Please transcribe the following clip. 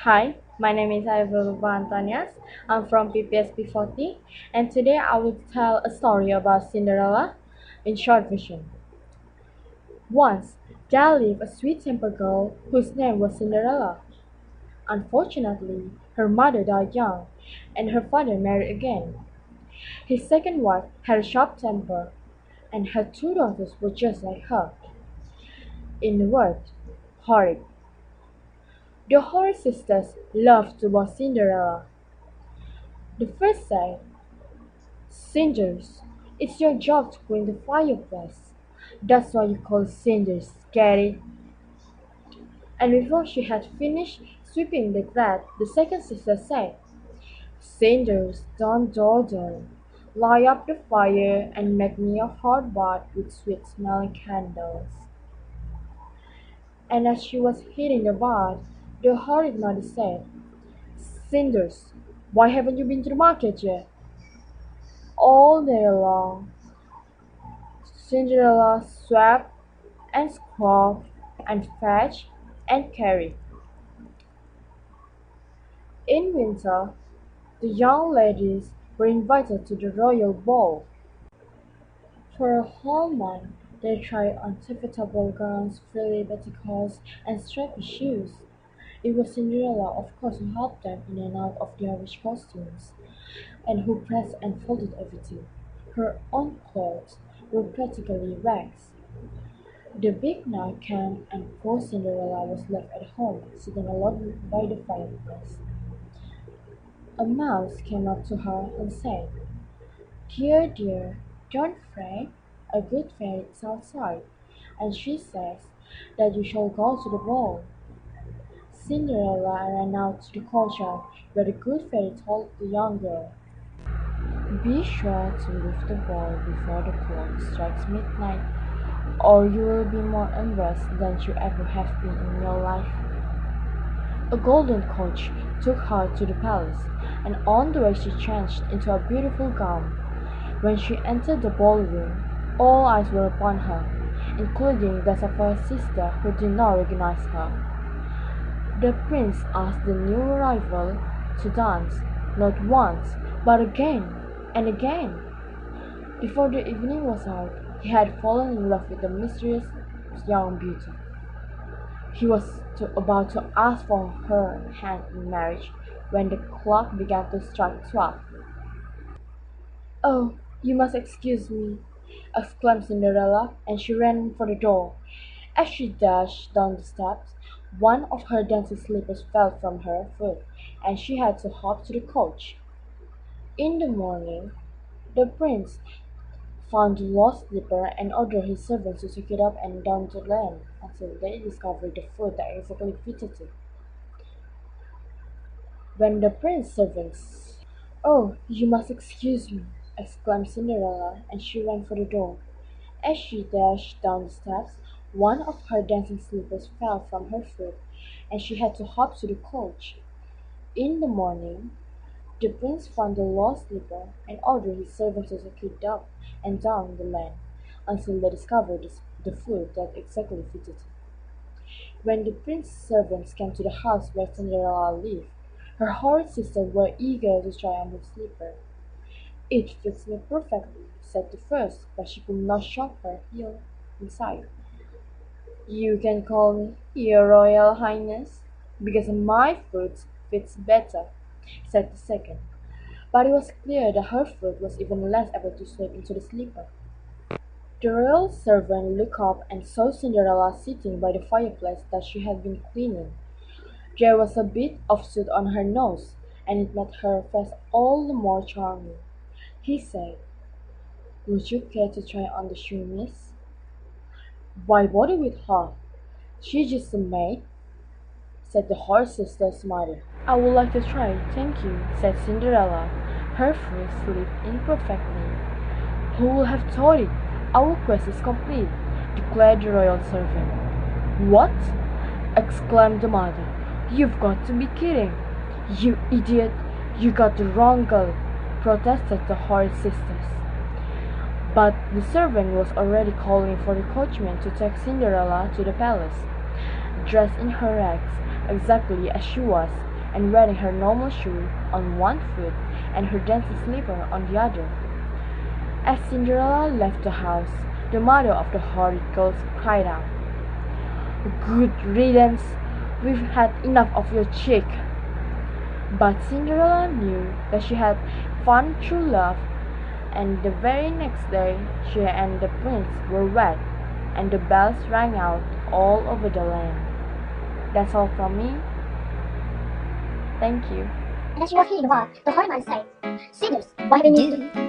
Hi, my name is Aivel PPS. I'm from PPS P40, and today I will tell a story about Cinderella in short version. Once, there lived a sweet-tempered girl whose name was Cinderella. Unfortunately, her mother died young, and her father married again. His second wife had a sharp temper, and her two daughters were just like her. In a word, horrid. The horrid sisters loved to boss Cinderella. The first said, Cinders, it's your job to clean the fireplace. That's why you call cinders, get it? And before she had finished sweeping the flat, the second sister said, Cinders, don't dawdle. Light up the fire and make me a hot bath with sweet-smelling candles. And as she was hitting the bath, the horrid mother said, Cinders, why haven't you been to the market yet? All day long, Cinderella swept and scrubbed and fetched and carried. In winter, the young ladies were invited to the royal ball. For a whole month they tried on taffeta gowns, frilly petticoats, and stripy shoes. It was Cinderella, of course, who helped them in and out of their rich costumes, and who pressed and folded everything. Her own clothes were practically rags. The big night came, and poor Cinderella was left at home, sitting alone by the fireplace. A mouse came up to her and said, Dear, dear, don't fret, a good fairy is outside, and she says that you shall go to the ball. Cinderella ran out to the courtyard, where the good fairy told the young girl, Be sure to leave the ball before the clock strikes midnight, or you will be more embarrassed than you ever have been in your life. A golden coach took her to the palace, and on the way she changed into a beautiful gown. When she entered the ballroom, all eyes were upon her, including those of her sister who did not recognize her. The prince asked the new arrival to dance, not once, but again and again. Before the evening was out, he had fallen in love with the mysterious young beauty. He was about to ask for her hand in marriage when the clock began to strike 12. "Oh, you must excuse me!" exclaimed Cinderella, and she ran for the door. As she dashed down the steps, one of her dancing slippers fell from her foot, and she had to hop to the coach. In the morning, the prince found the lost slipper and ordered his servants to take it up and down the lane until they discovered the foot that exactly fitted it. When the prince's servants "Oh, you must excuse me!" exclaimed Cinderella, and she ran for the door. As she dashed down the steps, one of her dancing slippers fell from her foot, and she had to hop to the coach. In the morning, the prince found the lost slipper and ordered his servants to take it up and down the lane until they discovered the foot that exactly fitted it. When the prince's servants came to the house where Cinderella lived, her horrid sisters were eager to try on the slipper. "It fits me perfectly," said the first, but she could not shove her heel inside. "You can call me your Royal Highness, because my foot fits better," said the second. But it was clear that her foot was even less able to slip into the slipper. The royal servant looked up and saw Cinderella sitting by the fireplace that she had been cleaning. There was a bit of soot on her nose, and it made her face all the more charming. He said, "Would you care to try on the shoe, miss?" "Why bother with her? She's just a maid," said the horse sister's mother. "I would like to try, thank you," said Cinderella. Her foot slipped in perfectly. "Who would have thought it? Our quest is complete," declared the royal servant. "What?" exclaimed the mother. "You've got to be kidding!" "You idiot! You got the wrong girl," protested the horrid sisters. But the servant was already calling for the coachman to take Cinderella to the palace. Dressed in her rags, exactly as she was, and wearing her normal shoe on one foot and her dancing slipper on the other. As Cinderella left the house, the mother of the horrid girls cried out, "Good riddance! We've had enough of your cheek!" But Cinderella knew that she had found true love, and the very next day she and the prince were wed, and the bells rang out all over the land. That's all from me. Thank you. And as she was hitting the wall, the horrid man said, "Sinners, why have you moved?"